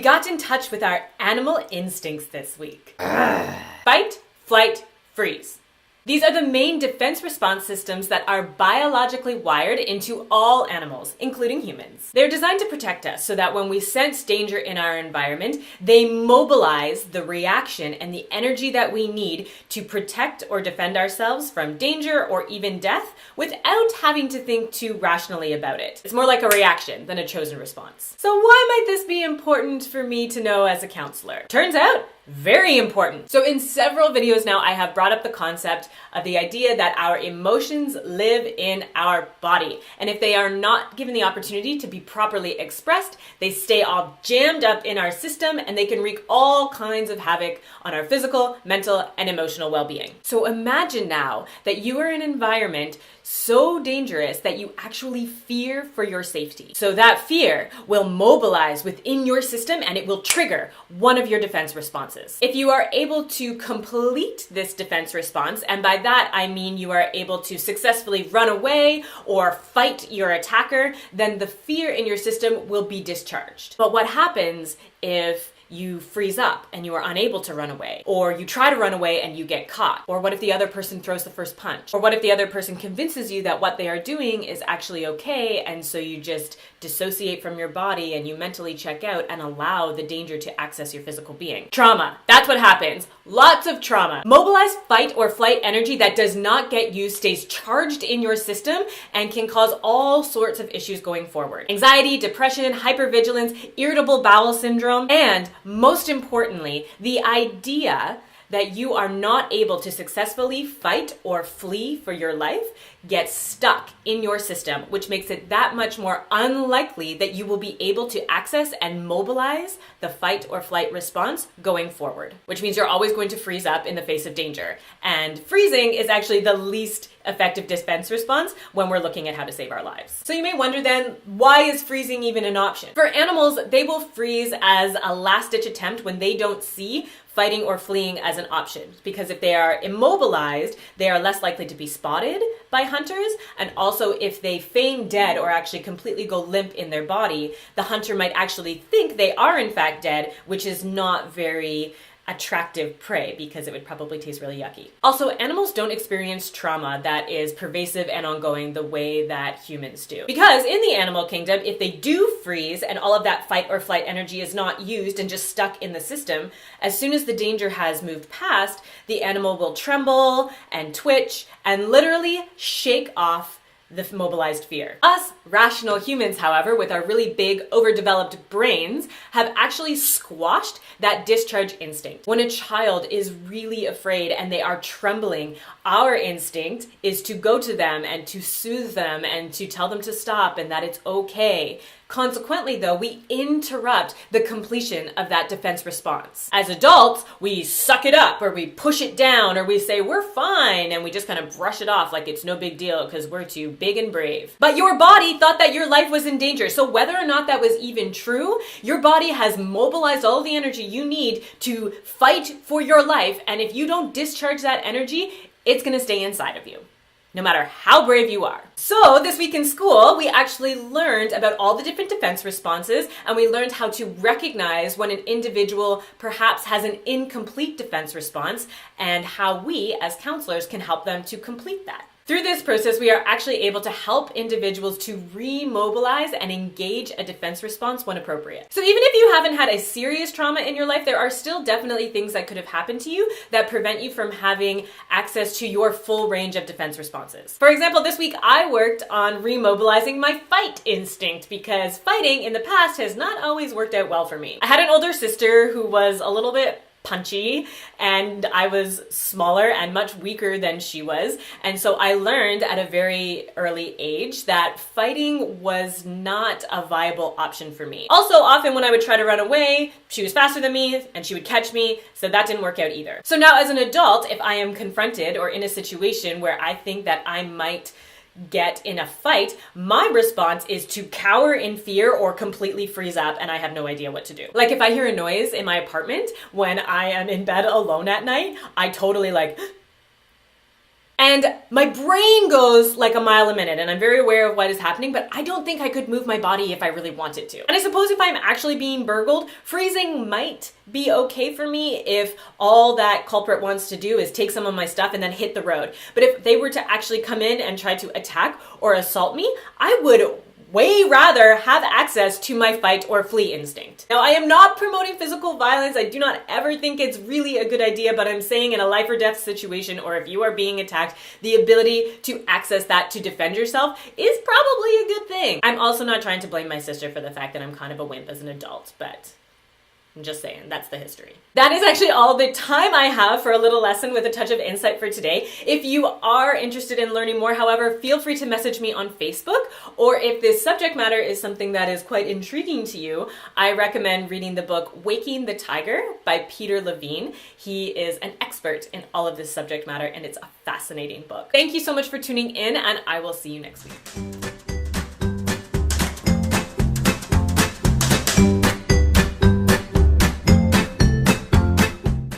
got in touch with our animal instincts this week. Fight, flight, freeze. These are the main defense response systems that are biologically wired into all animals, including humans. They're designed to protect us so that when we sense danger in our environment, they mobilize the reaction and the energy that we need to protect or defend ourselves from danger or even death without having to think too rationally about it. It's more like a reaction than a chosen response. So why might this be important for me to know as a counselor? Turns out, very important. So in several videos now, I have brought up the concept of the idea that our emotions live in our body. And if they are not given the opportunity to be properly expressed, they stay all jammed up in our system and they can wreak all kinds of havoc on our physical, mental, and emotional well-being. So imagine now that you are in an environment so dangerous that you actually fear for your safety. So that fear will mobilize within your system and it will trigger one of your defense responses. If you are able to complete this defense response, and by that I mean you are able to successfully run away or fight your attacker, then the fear in your system will be discharged. But what happens if you freeze up and you are unable to run away? Or you try to run away and you get caught? Or what if the other person throws the first punch? Or what if the other person convinces you that what they are doing is actually okay, and so you just dissociate from your body and you mentally check out and allow the danger to access your physical being? Trauma. That's what happens. Lots of trauma. Mobilized fight or flight energy that does not get used stays charged in your system and can cause all sorts of issues going forward. Anxiety, depression, hypervigilance, irritable bowel syndrome, and most importantly, the idea that you are not able to successfully fight or flee for your life gets stuck in your system, which makes it that much more unlikely that you will be able to access and mobilize the fight or flight response going forward, which means you're always going to freeze up in the face of danger. And freezing is actually the least effective defense response when we're looking at how to save our lives. So you may wonder then, why is freezing even an option? For animals, they will freeze as a last-ditch attempt when they don't see fighting or fleeing as an option, because if they are immobilized, they are less likely to be spotted by hunters, and also if they feign dead or actually completely go limp in their body, the hunter might actually think they are in fact dead, which is not very attractive prey because it would probably taste really yucky. Also, animals don't experience trauma that is pervasive and ongoing the way that humans do. Because in the animal kingdom, if they do freeze and all of that fight or flight energy is not used and just stuck in the system, as soon as the danger has moved past, the animal will tremble and twitch and literally shake off the mobilized fear. Us rational humans, however, with our really big, overdeveloped brains, have actually squashed that discharge instinct. When a child is really afraid and they are trembling, our instinct is to go to them and to soothe them and to tell them to stop and that it's okay. Consequently, though, we interrupt the completion of that defense response. As adults, we suck it up, or we push it down, or we say, we're fine, and we just kind of brush it off like it's no big deal because we're too big and brave. But your body thought that your life was in danger, so whether or not that was even true, your body has mobilized all the energy you need to fight for your life, and if you don't discharge that energy, it's going to stay inside of you, no matter how brave you are. So this week in school, we actually learned about all the different defense responses, and we learned how to recognize when an individual perhaps has an incomplete defense response and how we as counselors can help them to complete that. Through this process, we are actually able to help individuals to remobilize and engage a defense response when appropriate. So even if you haven't had a serious trauma in your life, there are still definitely things that could have happened to you that prevent you from having access to your full range of defense responses. For example, this week I worked on remobilizing my fight instinct because fighting in the past has not always worked out well for me. I had an older sister who was a little bit punchy, and I was smaller and much weaker than she was. And so I learned at a very early age that fighting was not a viable option for me. Also, often when I would try to run away, she was faster than me and she would catch me, so that didn't work out either. So now as an adult, if I am confronted or in a situation where I think that I might get in a fight, my response is to cower in fear or completely freeze up and I have no idea what to do. Like if I hear a noise in my apartment when I am in bed alone at night, I totally And my brain goes like a mile a minute, and I'm very aware of what is happening, but I don't think I could move my body if I really wanted to. And I suppose if I'm actually being burgled, freezing might be okay for me if all that culprit wants to do is take some of my stuff and then hit the road. But if they were to actually come in and try to attack or assault me, I would way rather have access to my fight or flee instinct. Now, I am not promoting physical violence. I do not ever think it's really a good idea, but I'm saying in a life or death situation, or if you are being attacked, the ability to access that to defend yourself is probably a good thing. I'm also not trying to blame my sister for the fact that I'm kind of a wimp as an adult, but I'm just saying, that's the history. That is actually all the time I have for a little lesson with a touch of insight for today. If you are interested in learning more, however, feel free to message me on Facebook, or if this subject matter is something that is quite intriguing to you, I recommend reading the book Waking the Tiger by Peter Levine. He is an expert in all of this subject matter, and it's a fascinating book. Thank you so much for tuning in, and I will see you next week.